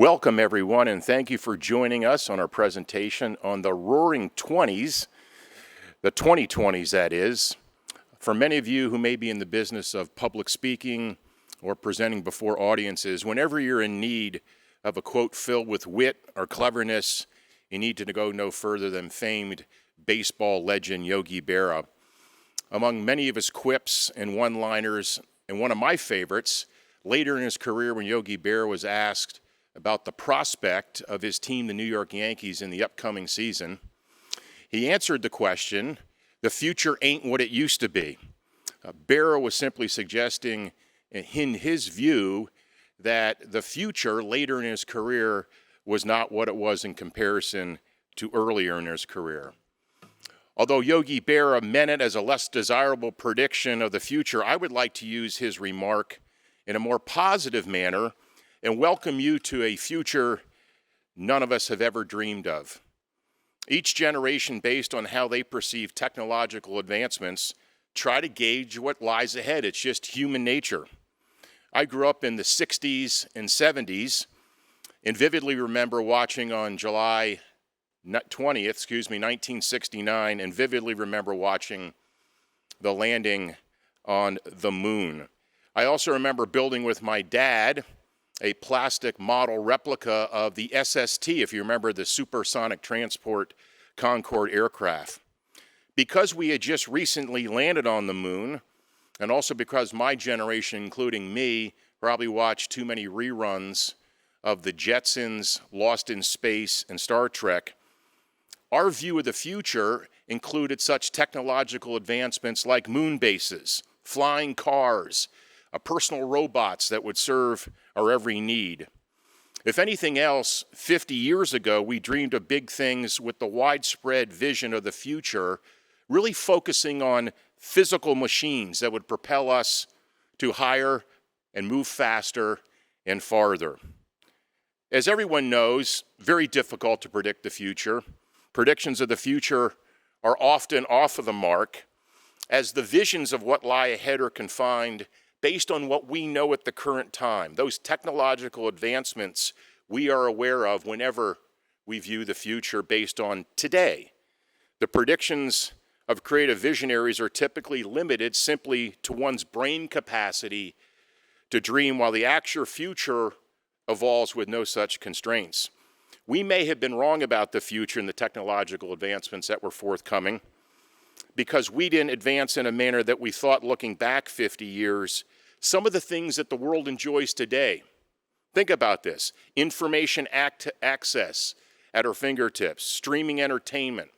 Welcome, everyone, and thank you for joining us on our presentation on the Roaring 20s, the 2020s, that is. For many of you who may be in the business of public speaking or presenting before audiences, whenever you're in need of a quote filled with wit or cleverness, you need to go no further than famed baseball legend Yogi Berra. Among many of his quips and one-liners, and one of my favorites, later in his career when Yogi Berra was asked about the prospect of his team, the New York Yankees, in the upcoming season, he answered the question, "The future ain't what it used to be." Berra was simply suggesting, in his view, that the future later in his career was not what it was in comparison to earlier in his career. Although Yogi Berra meant it as a less desirable prediction of the future, I would like to use his remark in a more positive manner and welcome you to a future none of us have ever dreamed of. Each generation, based on how they perceive technological advancements, try to gauge what lies ahead. It's just human nature. I grew up in the 60s and 70s and vividly remember watching on July 20th, 1969, and vividly remember watching the landing on the moon. I also remember building with my dad a plastic model replica of the SST, if you remember the supersonic transport Concorde aircraft. Because we had just recently landed on the moon, and also because my generation, including me, probably watched too many reruns of the Jetsons, Lost in Space, and Star Trek, our view of the future included such technological advancements like moon bases, flying cars, personal robots that would serve our every need. If anything else, 50 years ago, we dreamed of big things with the widespread vision of the future, really focusing on physical machines that would propel us to higher and move faster and farther. As everyone knows, very difficult to predict the future. Predictions of the future are often off of the mark, as the visions of what lie ahead are confined based on what we know at the current time, those technological advancements we are aware of whenever we view the future based on today. The predictions of creative visionaries are typically limited simply to one's brain capacity to dream, while the actual future evolves with no such constraints. We may have been wrong about the future and the technological advancements that were forthcoming because we didn't advance in a manner that we thought, looking back 50 years, some of the things that the world enjoys today. Think about this: information access at our fingertips, streaming entertainment,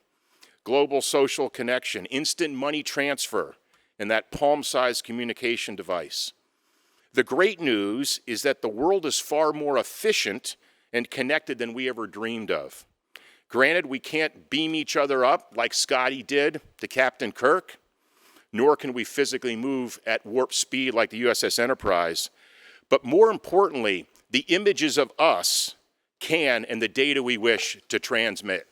global social connection, instant money transfer, and that palm-sized communication device. The great news is that the world is far more efficient and connected than we ever dreamed of. Granted, we can't beam each other up like Scotty did to Captain Kirk, nor can we physically move at warp speed like the USS Enterprise. But more importantly, the images of us can, and the data we wish to transmit.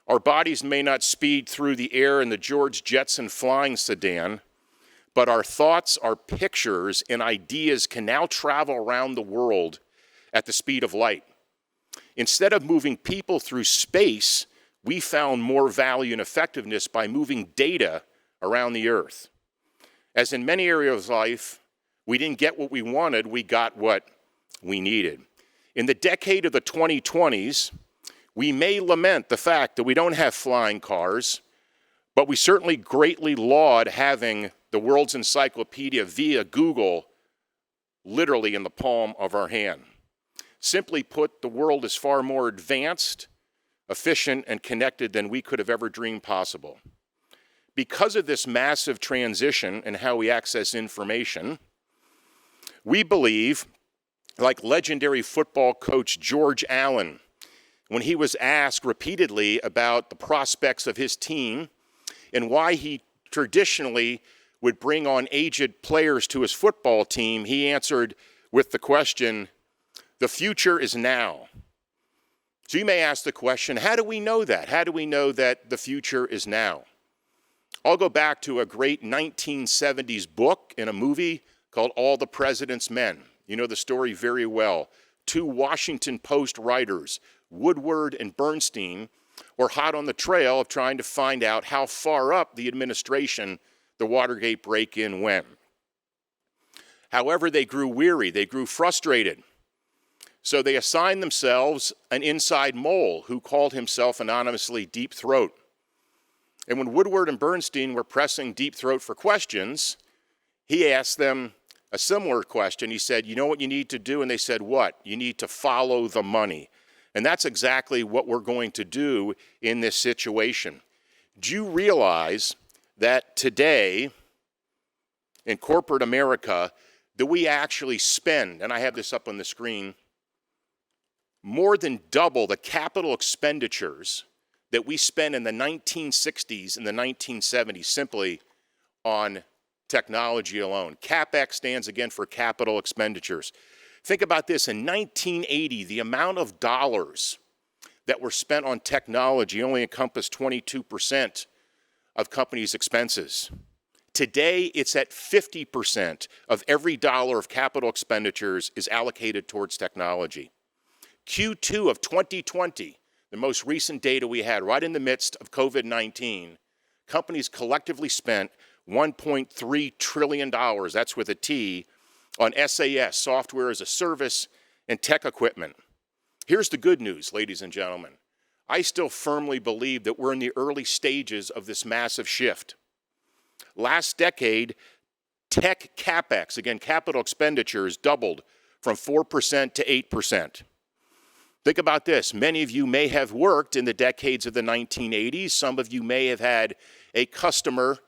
Our bodies may not speed through the air in the George Jetson flying sedan, but our thoughts, our pictures, and ideas can now travel around the world at the speed of light. Instead of moving people through space, we found more value and effectiveness by moving data around the earth. As in many areas of life, we didn't get what we wanted, we got what we needed. In the decade of the 2020s, we may lament the fact that we don't have flying cars, but we certainly greatly laud having the world's encyclopedia via Google literally in the palm of our hand. Simply put, the world is far more advanced, efficient, and connected than we could have ever dreamed possible. Because of this massive transition in how we access information, we believe, like legendary football coach George Allen, when he was asked repeatedly about the prospects of his team and why he traditionally would bring on aged players to his football team, he answered with the question, "The future is now." So you may ask the question, how do we know that? How do we know that the future is now? I'll go back to a great 1970s book and a movie called All the President's Men. You know the story very well. two Washington Post writers, Woodward and Bernstein, were hot on the trail of trying to find out how far up the administration the Watergate break-in went. However, they grew weary, they grew frustrated. So they assigned themselves an inside mole who called himself anonymously Deep Throat. And when Woodward and Bernstein were pressing Deep Throat for questions, he asked them a similar question. He said, you know what you need to do? And they said, what? You need to follow the money. And that's exactly what we're going to do in this situation. Do you realize that today in corporate America that we actually spend, and I have this up on the screen, more than double the capital expenditures that we spent in the 1960s and the 1970s simply on technology alone. CapEx stands again for capital expenditures. Think about this, in 1980, the amount of dollars that were spent on technology only encompassed 22% of companies' expenses. Today, it's at 50% of every dollar of capital expenditures is allocated towards technology. Q2 of 2020, the most recent data we had, right in the midst of COVID-19, companies collectively spent $1.3 trillion, that's with a T, on SAS, software as a service, and tech equipment. Here's the good news, ladies and gentlemen. I still firmly believe that we're in the early stages of this massive shift. Last decade, tech CapEx, again, capital expenditures, doubled from 4% to 8%. Think about this. Many of you may have worked in the decades of the 1980s. Some of you may have had a customer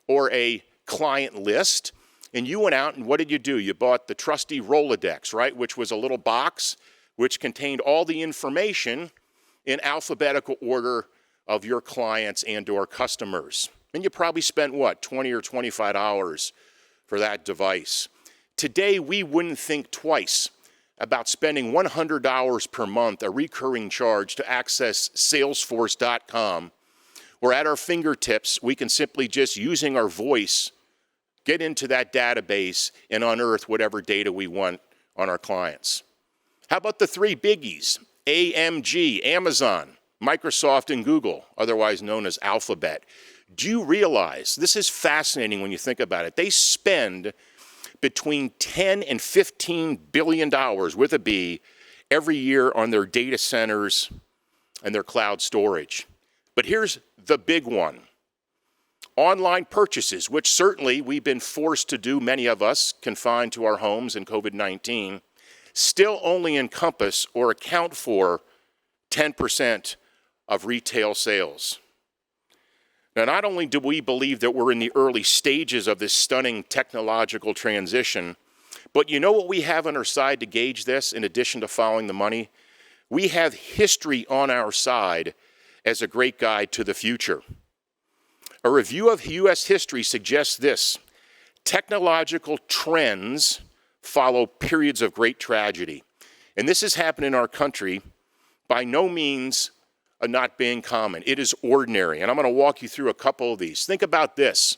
or a client list, and you went out and what did you do? You bought the trusty Rolodex, right, which was a little box which contained all the information in alphabetical order of your clients and or customers. And you probably spent, what, $20 or $25 for that device. Today, we wouldn't think twice about spending $100 per month, a recurring charge, to access Salesforce.com, where at our fingertips, we can simply just, using our voice, get into that database and unearth whatever data we want on our clients. How about the three biggies? AMG, Amazon, Microsoft, and Google, otherwise known as Alphabet. Do you realize, this is fascinating when you think about it, they spend between 10 and $15 billion with a B every year on their data centers and their cloud storage. But here's the big one. Online purchases, which certainly we've been forced to do, many of us confined to our homes in COVID-19, still only encompass or account for 10% of retail sales. Now, not only do we believe that we're in the early stages of this stunning technological transition, but you know what we have on our side to gauge this in addition to following the money? We have history on our side as a great guide to the future. A review of U.S. history suggests this: technological trends follow periods of great tragedy. And this has happened in our country by no means not being common. It is ordinary. And I'm going to walk you through a couple of these. Think about this.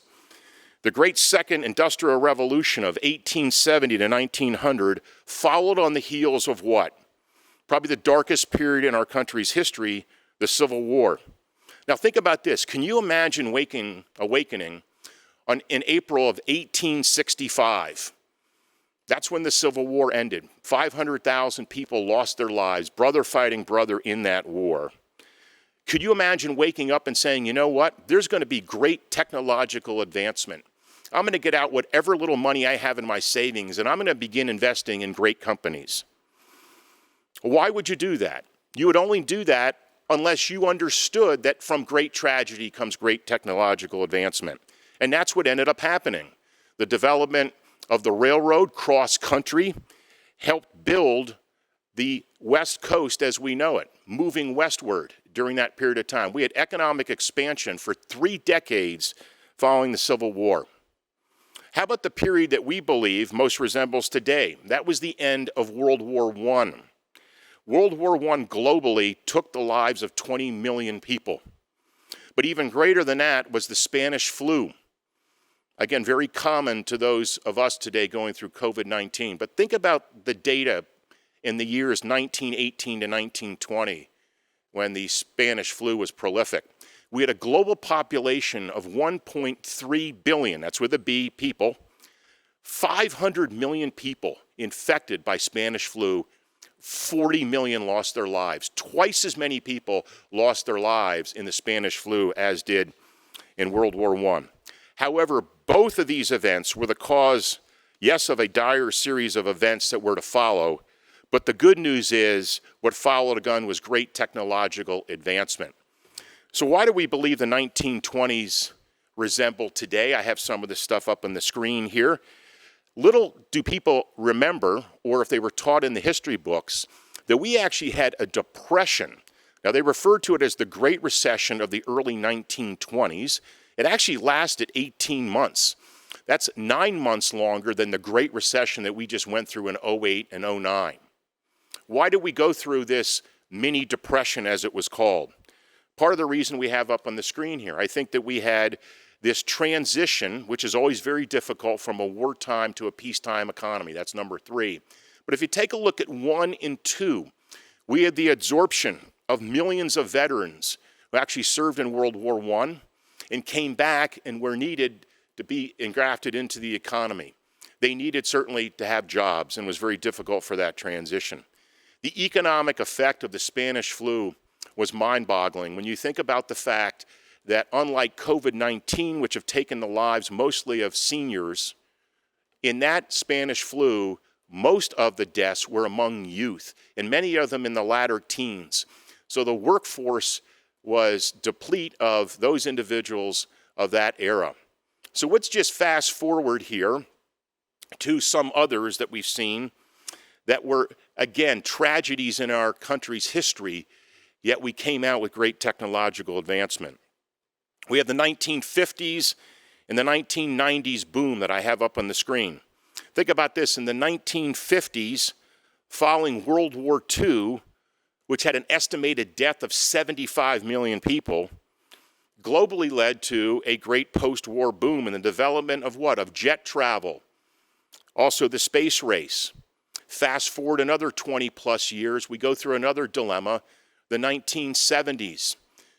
The great second industrial revolution of 1870 to 1900 followed on the heels of what? Probably the darkest period in our country's history, the Civil War. Now think about this. Can you imagine awakening in April of 1865? That's when the Civil War ended. 500,000 people lost their lives, brother fighting brother in that war. Could you imagine waking up and saying, you know what, there's going to be great technological advancement. I'm going to get out whatever little money I have in my savings, and I'm going to begin investing in great companies. Why would you do that? You would only do that unless you understood that from great tragedy comes great technological advancement. And that's what ended up happening. The development of the railroad cross-country helped build the West Coast as we know it, moving westward during that period of time. We had economic expansion for 3 decades following the Civil War. How about the period that we believe most resembles today? That was the end of World War I. World War I globally took the lives of 20 million people. But even greater than that was the Spanish flu. Again, very common to those of us today going through COVID-19. But think about the data in the years 1918 to 1920, when the Spanish flu was prolific. We had a global population of 1.3 billion, that's with a B, people, 500 million people infected by Spanish flu, 40 million lost their lives. Twice as many people lost their lives in the Spanish flu as did in World War I. However, both of these events were the cause, yes, of a dire series of events that were to follow, but the good news is what followed again was great technological advancement. So why do we believe the 1920s resemble today? I have some of this stuff up on the screen here. Little do people remember, or if they were taught in the history books, that we actually had a depression. Now, they referred to it as the Great Recession of the early 1920s. It actually lasted 18 months. That's 9 months longer than the Great Recession that we just went through in 08 and 09. Why did we go through this mini depression, as it was called? Part of the reason we have up on the screen here, I think that we had this transition, which is always very difficult, from a wartime to a peacetime economy. That's number 3. But if you take a look at 1 and 2, we had the absorption of millions of veterans who actually served in World War I and came back and were needed to be engrafted into the economy. They needed certainly to have jobs, and was very difficult for that transition. The economic effect of the Spanish flu was mind-boggling when you think about the fact that unlike COVID-19, which have taken the lives mostly of seniors, in that Spanish flu, most of the deaths were among youth, and many of them in the latter teens. So the workforce was deplete of those individuals of that era. So let's just fast forward here to some others that we've seen that were, again, tragedies in our country's history, yet we came out with great technological advancement. We have the 1950s and the 1990s boom that I have up on the screen. Think about this. In the 1950s, following World War II, which had an estimated death of 75 million people, globally led to a great post-war boom in the development of what? Of jet travel, also the space race. Fast forward another 20 plus years, we go through another dilemma, the 1970s.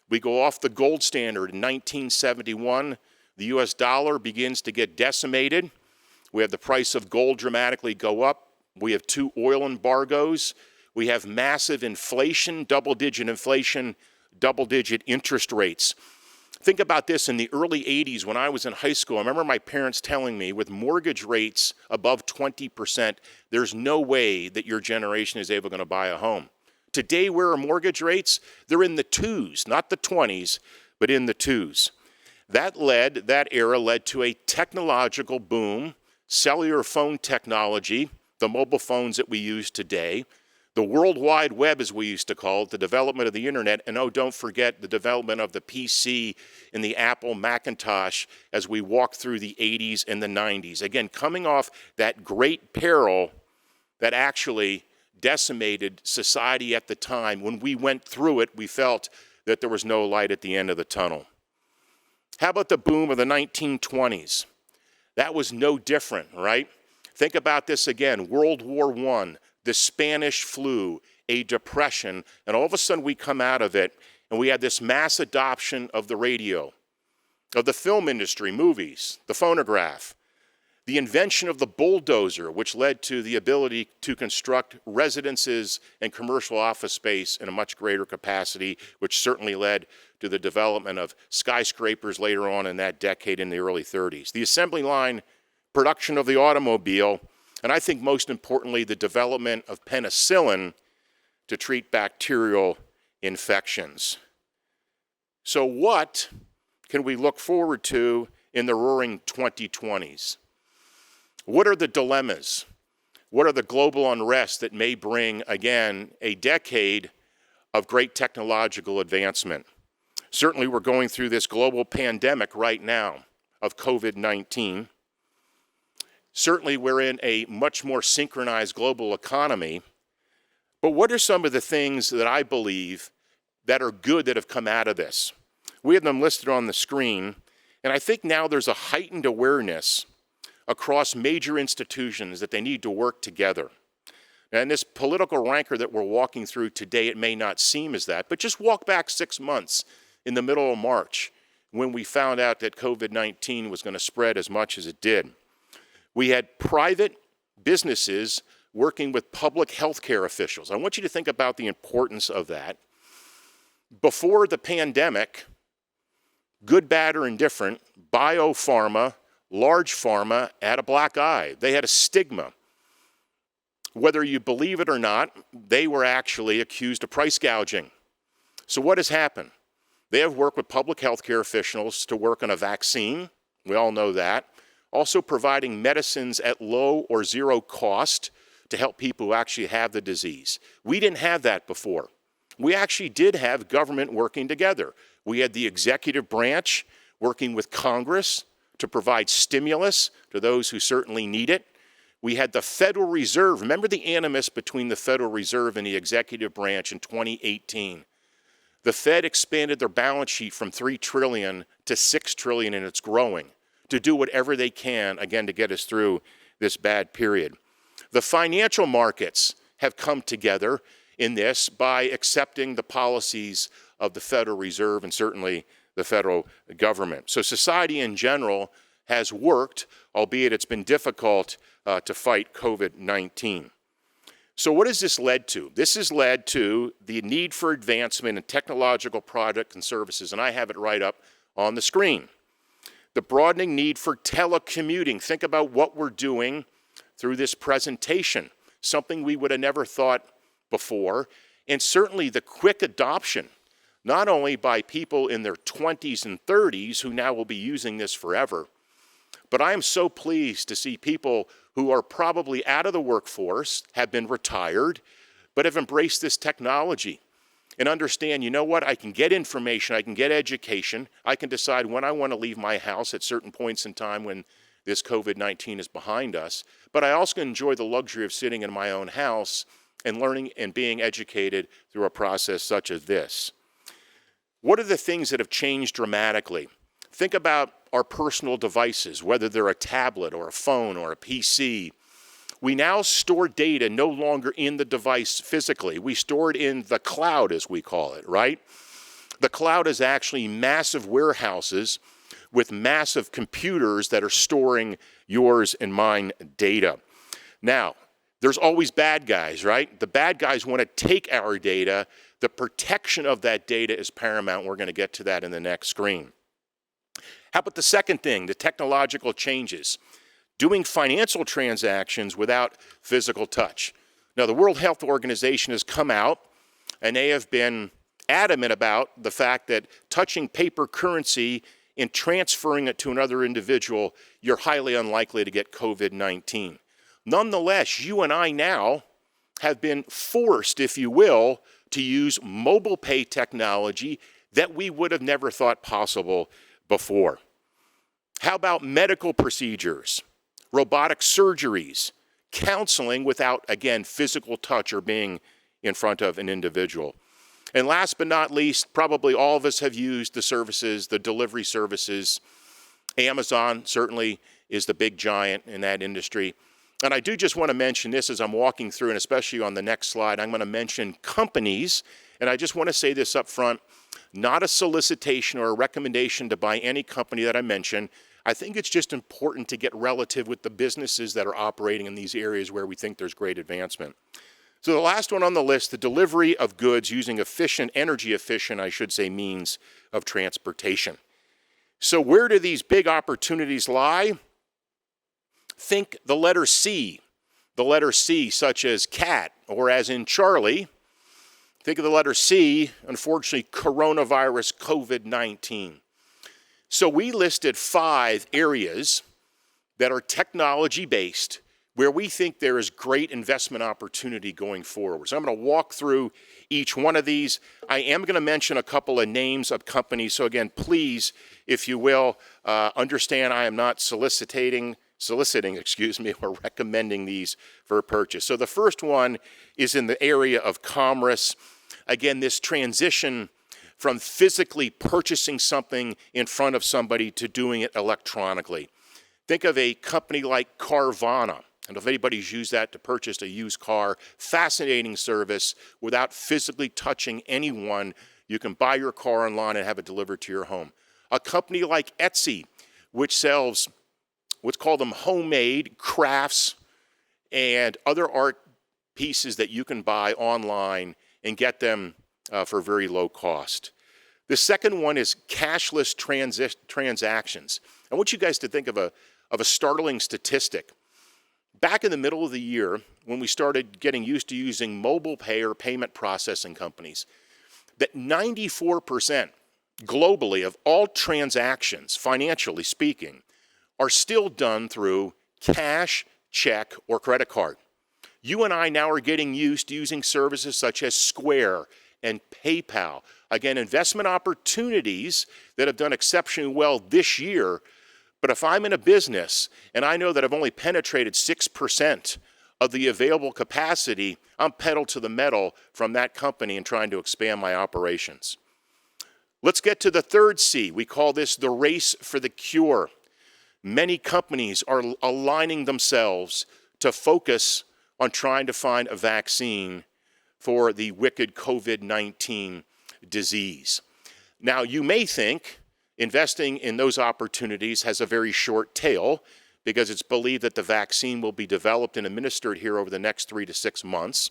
We go off the gold standard in 1971. The US dollar begins to get decimated. We have the price of gold dramatically go up. We have 2 oil embargoes. We have massive inflation, double-digit inflation, double-digit interest rates. Think about this in the early 80s when I was in high school. I remember my parents telling me with mortgage rates above 20%, there's no way that your generation is ever going to buy a home. Today, where are mortgage rates? They're in the 2s, not the 20s, but in the 2s. That era led to a technological boom, cellular phone technology, the mobile phones that we use today, the World Wide Web, as we used to call it, the development of the internet, and oh, don't forget the development of the PC and the Apple Macintosh as we walk through the 80s and the 90s. Again, coming off that great peril that actually decimated society at the time. When we went through it, we felt that there was no light at the end of the tunnel. How about the boom of the 1920s? That was no different, right? Think about this again, World War I, the Spanish flu, a depression, and all of a sudden we come out of it and we had this mass adoption of the radio, of the film industry, movies, the phonograph, the invention of the bulldozer, which led to the ability to construct residences and commercial office space in a much greater capacity, which certainly led to the development of skyscrapers later on in that decade in the early 30s. The assembly line production of the automobile, and I think most importantly, the development of penicillin to treat bacterial infections. So what can we look forward to in the roaring 2020s? What are the dilemmas? What are the global unrest that may bring, again, a decade of great technological advancement? Certainly, we're going through this global pandemic right now of COVID-19. Certainly, we're in a much more synchronized global economy. But what are some of the things that I believe that are good that have come out of this? We have them listed on the screen, and I think now there's a heightened awareness across major institutions that they need to work together. And this political rancor that we're walking through today, it may not seem as that, but just walk back 6 months in the middle of March when we found out that COVID-19 was going to spread as much as it did. We had private businesses working with public healthcare officials. I want you to think about the importance of that. Before the pandemic, good, bad, or indifferent, biopharma, large pharma had a black eye. They had a stigma. Whether you believe it or not, they were actually accused of price gouging. So what has happened? They have worked with public healthcare officials to work on a vaccine. We all know that. Also providing medicines at low or zero cost to help people who actually have the disease. We didn't have that before. We actually did have government working together. We had the executive branch working with Congress to provide stimulus to those who certainly need it. We had the Federal Reserve. Remember the animus between the Federal Reserve and the executive branch in 2018. The Fed expanded their balance sheet from $3 trillion to $6 trillion, and it's growing, to do whatever they can, again, to get us through this bad period. The financial markets have come together in this by accepting the policies of the Federal Reserve and certainly the federal government. So society in general has worked, albeit it's been difficult to fight COVID-19. So what has this led to? This has led to the need for advancement in technological products and services, and I have it right up on the screen. The broadening need for telecommuting. Think about what we're doing through this presentation, something we would have never thought before, and certainly the quick adoption, not only by people in their 20s and 30s who now will be using this forever, but I am so pleased to see people who are probably out of the workforce, have been retired, but have embraced this technology and understand, you know what, I can get information, I can get education, I can decide when I want to leave my house at certain points in time when this COVID-19 is behind us, but I also can enjoy the luxury of sitting in my own house and learning and being educated through a process such as this. What are the things that have changed dramatically? Think about our personal devices, whether they're a tablet or a phone or a PC. We now store data no longer in the device physically. We store it in the cloud, as we call it, right? The cloud is actually massive warehouses with massive computers that are storing yours and mine data. Now, there's always bad guys, right? The bad guys want to take our data. The protection of that data is paramount. We're going to get to that in the next screen. How about the second thing, the technological changes? Doing financial transactions without physical touch. Now, the World Health Organization has come out, and they have been adamant about the fact that touching paper currency and transferring it to another individual, you're highly unlikely to get COVID-19. Nonetheless, you and I now have been forced, if you will, to use mobile pay technology that we would have never thought possible before. How about medical procedures, robotic surgeries, counseling without, again, physical touch or being in front of an individual? And last but not least, probably all of us have used the services, the delivery services. Amazon certainly is the big giant in that industry. And I do just want to mention this as I'm walking through, and especially on the next slide, I'm going to mention companies, and I just want to say this up front, not a solicitation or a recommendation to buy any company that I mention. I think it's just important to get relative with the businesses that are operating in these areas where we think there's great advancement. So the last one on the list, the delivery of goods using efficient, energy efficient, I should say, means of transportation. So where do these big opportunities lie? Think the letter C such as cat, or as in Charlie. Think of the letter C, unfortunately, coronavirus, COVID-19. So we listed 5 areas that are technology-based where we think there is great investment opportunity going forward. So I'm going to walk through each one of these. I am going to mention a couple of names of companies. So again, please, if you will, understand I am not soliciting, or recommending these for purchase. So the first one is in the area of commerce. Again, this transition from physically purchasing something in front of somebody to doing it electronically. Think of a company like Carvana. And if anybody's used that to purchase a used car, fascinating service without physically touching anyone. You can buy your car online and have it delivered to your home. A company like Etsy, which sells what's called them homemade crafts and other art pieces that you can buy online and get them for very low cost. The second one is cashless transactions. I want you guys to think of a startling statistic. Back in the middle of the year, when we started getting used to using mobile pay or payment processing companies, that 94% globally of all transactions, financially speaking, are still done through cash, check, or credit card. You and I now are getting used to using services such as Square and PayPal. Again, investment opportunities that have done exceptionally well this year. But if I'm in a business and I know that I've only penetrated 6% of the available capacity, I'm pedal to the metal from that company and trying to expand my operations. Let's get to the third C. We call this the race for the cure. Many companies are aligning themselves to focus on trying to find a vaccine for the wicked COVID-19 disease. Now, you may think investing in those opportunities has a very short tail because it's believed that the vaccine will be developed and administered here over the next 3 to 6 months.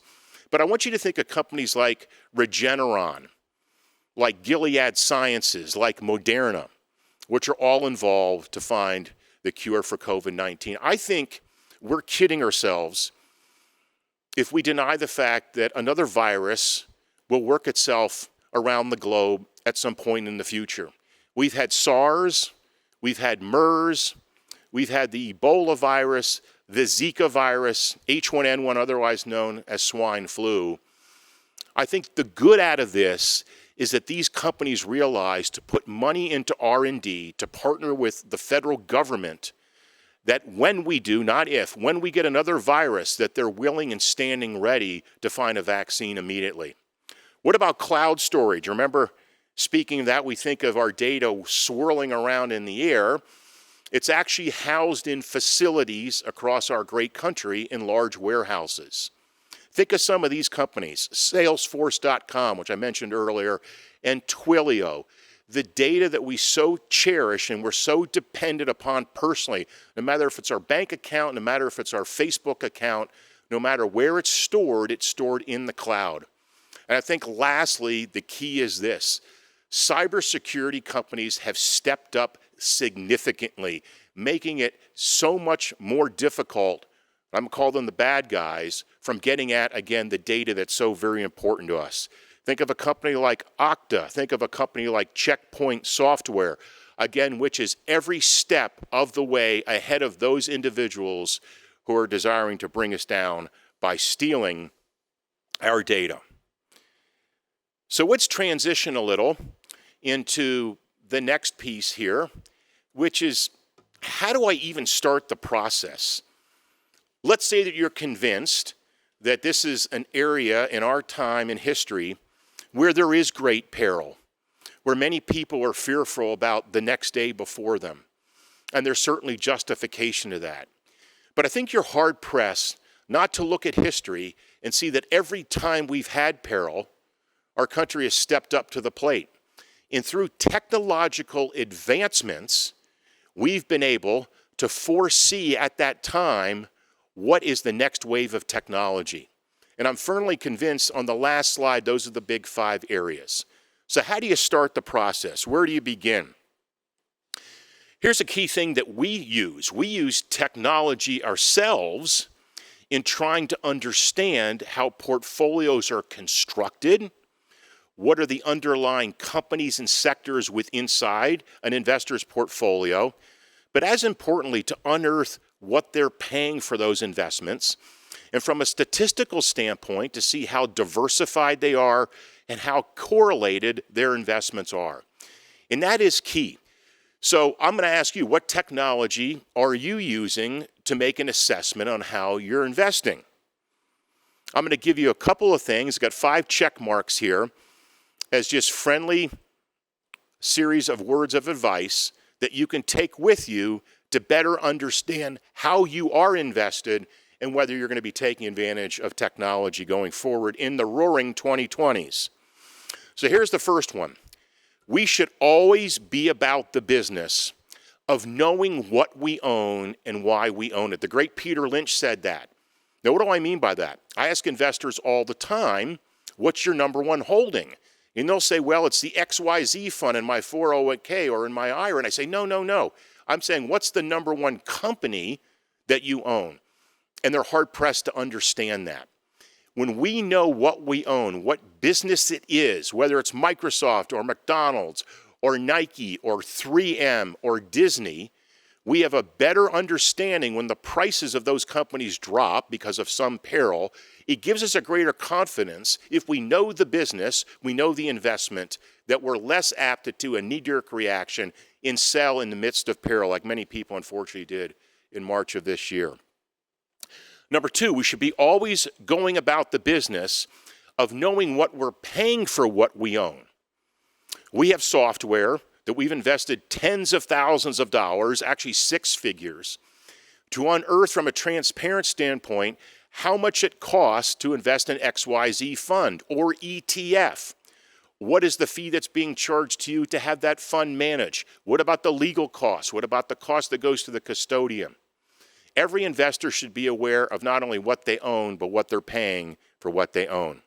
But I want you to think of companies like Regeneron, like Gilead Sciences, like Moderna, which are all involved to find the cure for COVID-19. I think we're kidding ourselves if we deny the fact that another virus will work itself around the globe at some point in the future. We've had SARS, we've had MERS, we've had the Ebola virus, the Zika virus, H1N1, otherwise known as swine flu. I think the good out of this is that these companies realize to put money into R&D, to partner with the federal government, that when we do, not if, when we get another virus, that they're willing and standing ready to find a vaccine immediately. What about cloud storage? Remember, speaking of that, we think of our data swirling around in the air. It's actually housed in facilities across our great country in large warehouses. Think of some of these companies, Salesforce.com, which I mentioned earlier, and Twilio. The data that we so cherish and we're so dependent upon personally, no matter if it's our bank account, no matter if it's our Facebook account, no matter where it's stored in the cloud. And I think lastly, the key is this. Cybersecurity companies have stepped up significantly, making it so much more difficult, I'm going to call them the bad guys, from getting at, again, the data that's so very important to us. Think of a company like Okta. Think of a company like Checkpoint Software, again, which is every step of the way ahead of those individuals who are desiring to bring us down by stealing our data. So let's transition a little into the next piece here, which is how do I even start the process? Let's say that you're convinced that this is an area in our time in history where there is great peril, where many people are fearful about the next day before them. And there's certainly justification to that. But I think you're hard-pressed not to look at history and see that every time we've had peril, our country has stepped up to the plate. And through technological advancements, we've been able to foresee at that time what is the next wave of technology. And I'm firmly convinced on the last slide, those are the big 5 areas. So how do you start the process? Where do you begin? Here's a key thing that we use. We use technology ourselves in trying to understand how portfolios are constructed. What are the underlying companies and sectors inside an investor's portfolio? But as importantly, to unearth what they're paying for those investments, and from a statistical standpoint, to see how diversified they are and how correlated their investments are. And that is key. So I'm going to ask you, what technology are you using to make an assessment on how you're investing? I'm going to give you a couple of things. I've got 5 check marks here as just friendly series of words of advice that you can take with you to better understand how you are invested and whether you're going to be taking advantage of technology going forward in the roaring 2020s. So here's the first one. We should always be about the business of knowing what we own and why we own it. The great Peter Lynch said that. Now, what do I mean by that? I ask investors all the time, what's your number one holding? And they'll say, well, it's the XYZ fund in my 401k or in my IRA. And I say, no. I'm saying, what's the number one company that you own? And they're hard-pressed to understand that. When we know what we own, what business it is, whether it's Microsoft or McDonald's or Nike or 3M or Disney, we have a better understanding when the prices of those companies drop because of some peril. It gives us a greater confidence if we know the business, we know the investment, that we're less apt to do a knee-jerk reaction and sell in the midst of peril, like many people unfortunately did in March of this year. Number two, we should be always going about the business of knowing what we're paying for what we own. We have software that we've invested tens of thousands of dollars, actually six figures, to unearth from a transparent standpoint how much it costs to invest in XYZ fund or ETF. What is the fee that's being charged to you to have that fund managed? What about the legal costs? What about the cost that goes to the custodian? Every investor should be aware of not only what they own, but what they're paying for what they own.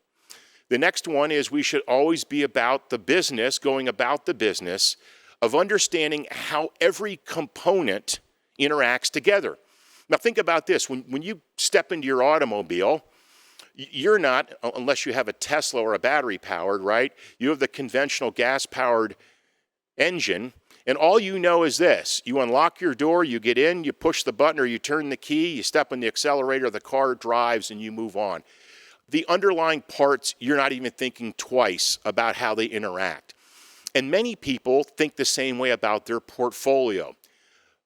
The next one is we should always be about the business, going about the business of understanding how every component interacts together. Now think about this. When you step into your automobile, you're not, unless you have a Tesla or a battery powered, right? You have the conventional gas powered engine. And all you know is this: you unlock your door, you get in, you push the button or you turn the key, you step on the accelerator, the car drives, and you move on. The underlying parts, you're not even thinking twice about how they interact. And many people think the same way about their portfolio.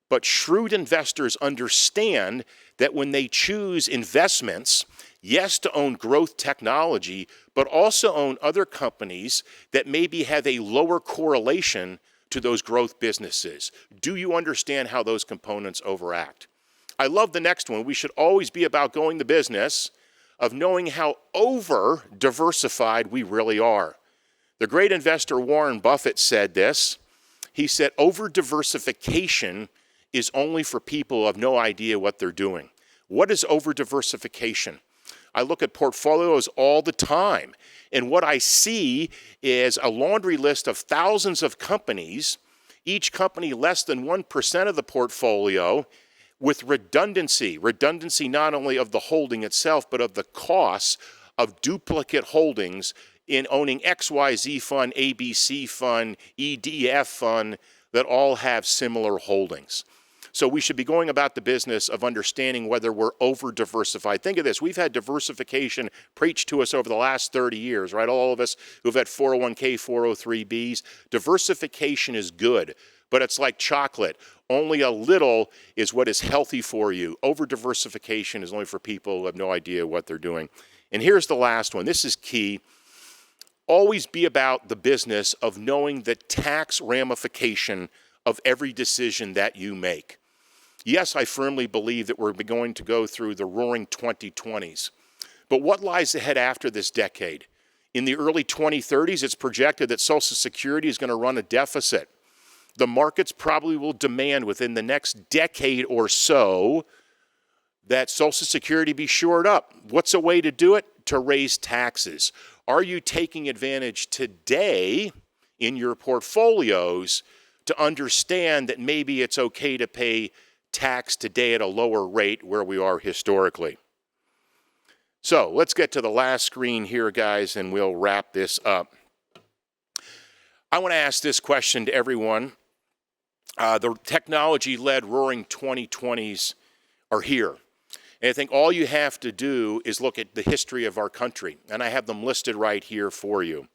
But shrewd investors understand that when they choose investments, yes, to own growth technology, but also own other companies that maybe have a lower correlation to those growth businesses. Do you understand how those components overact? I love the next one. We should always be about going the business of knowing how over-diversified we really are. The great investor Warren Buffett said this. He said, over-diversification is only for people who have no idea what they're doing. What is over-diversification? I look at portfolios all the time, and what I see is a laundry list of thousands of companies, each company less than 1% of the portfolio, with redundancy not only of the holding itself, but of the costs of duplicate holdings in owning XYZ fund, ABC fund, EDF fund, that all have similar holdings. So we should be going about the business of understanding whether we're over-diversified. Think of this. We've had diversification preached to us over the last 30 years, right? All of us who've had 401k, 403bs. Diversification is good, but it's like chocolate. Only a little is what is healthy for you. Over-diversification is only for people who have no idea what they're doing. And here's the last one. This is key. Always be about the business of knowing the tax ramification of every decision that you make. Yes, I firmly believe that we're going to go through the roaring 2020s. But what lies ahead after this decade? In the early 2030s, it's projected that Social Security is going to run a deficit. The markets probably will demand within the next decade or so that Social Security be shored up. What's a way to do it? To raise taxes. Are you taking advantage today in your portfolios to understand that maybe it's okay to pay tax today at a lower rate where we are historically? So let's get to the last screen here, guys, and we'll wrap this up. I want to ask this question to everyone. The technology-led roaring 2020s are here. And I think all you have to do is look at the history of our country, and I have them listed right here for you.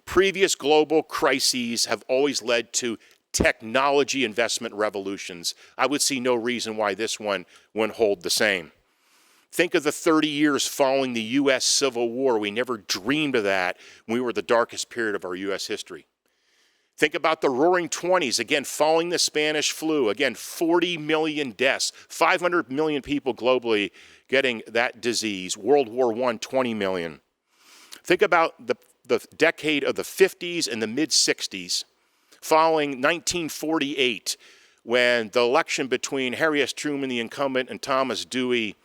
Previous global crises have always led to technology investment revolutions. I would see no reason why this one wouldn't hold the same. Think of the 30 years following the U.S. Civil War. We never dreamed of that when we were the darkest period of our U.S. history. Think about the Roaring 20s, again, following the Spanish flu. Again, 40 million deaths, 500 million people globally getting that disease. World War I, 20 million. Think about the decade of the 50s and the mid-60s, following 1948, when the election between Harry S. Truman, the incumbent, and Thomas Dewey,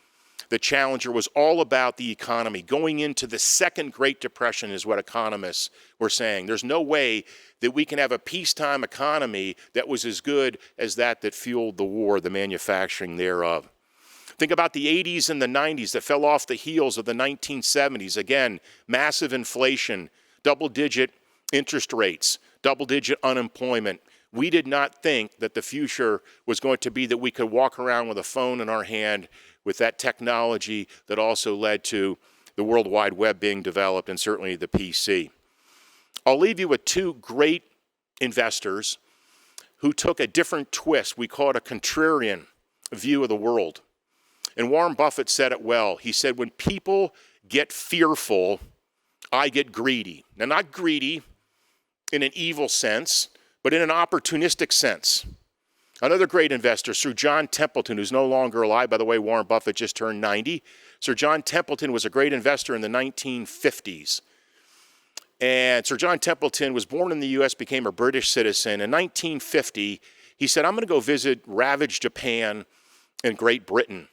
the challenger, was all about the economy. Going into the second Great Depression is what economists were saying. There's no way that we can have a peacetime economy that was as good as that fueled the war, the manufacturing thereof. Think about the 80s and the 90s that fell off the heels of the 1970s. Again, massive inflation, double-digit interest rates, double-digit unemployment. We did not think that the future was going to be that we could walk around with a phone in our hand with that technology that also led to the World Wide Web being developed and certainly the PC. I'll leave you with two great investors who took a different twist. We call it a contrarian view of the world. And Warren Buffett said it well. He said, when people get fearful, I get greedy. Now, not greedy in an evil sense, but in an opportunistic sense. Another great investor, Sir John Templeton, who's no longer alive. By the way, Warren Buffett just turned 90. Sir John Templeton was a great investor in the 1950s. And Sir John Templeton was born in the U.S., became a British citizen. In 1950, he said, I'm going to go visit ravaged Japan and Great Britain.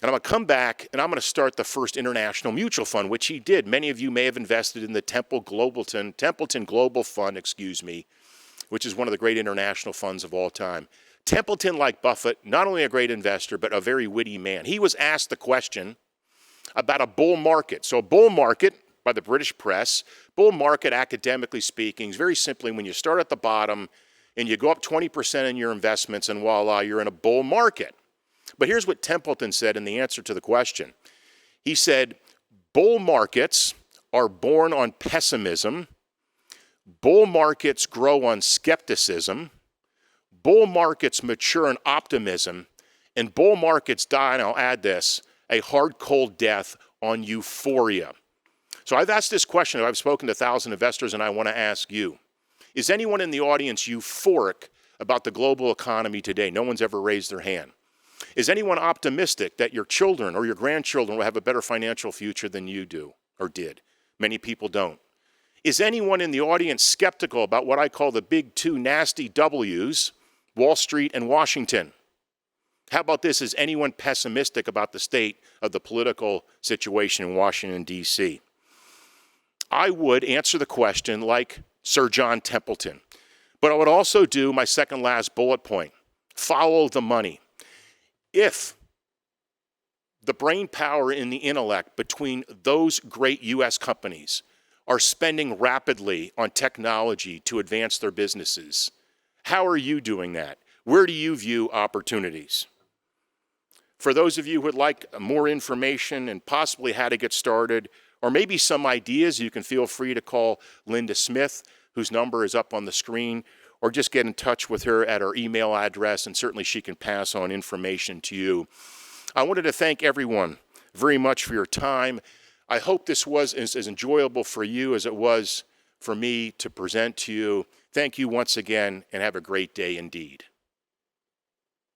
And I'm going to come back, and I'm going to start the first international mutual fund, which he did. Many of you may have invested in the Templeton Global Fund, which is one of the great international funds of all time. Templeton, like Buffett, not only a great investor, but a very witty man. He was asked the question about a bull market. So a bull market, by the British press, bull market, academically speaking, is very simply when you start at the bottom and you go up 20% in your investments, and voila, you're in a bull market. But here's what Templeton said in the answer to the question. He said, bull markets are born on pessimism. Bull markets grow on skepticism. Bull markets mature in optimism. And bull markets die, and I'll add this, a hard, cold death on euphoria. So I've asked this question. I've spoken to 1,000 investors, and I want to ask you, is anyone in the audience euphoric about the global economy today? No one's ever raised their hand. Is anyone optimistic that your children or your grandchildren will have a better financial future than you do or did? Many people don't. Is anyone in the audience skeptical about what I call the big two nasty W's, Wall Street and Washington? How about this? Is anyone pessimistic about the state of the political situation in Washington, D.C.? I would answer the question like Sir John Templeton. But I would also do my second last bullet point, follow the money. If the brain power and the intellect between those great U.S. companies are spending rapidly on technology to advance their businesses, how are you doing that? Where do you view opportunities? For those of you who would like more information and possibly how to get started, or maybe some ideas, you can feel free to call Linda Smith, whose number is up on the screen, or just get in touch with her at her email address, and certainly she can pass on information to you. I wanted to thank everyone very much for your time. I hope this was as enjoyable for you as it was for me to present to you. Thank you once again, and have a great day indeed.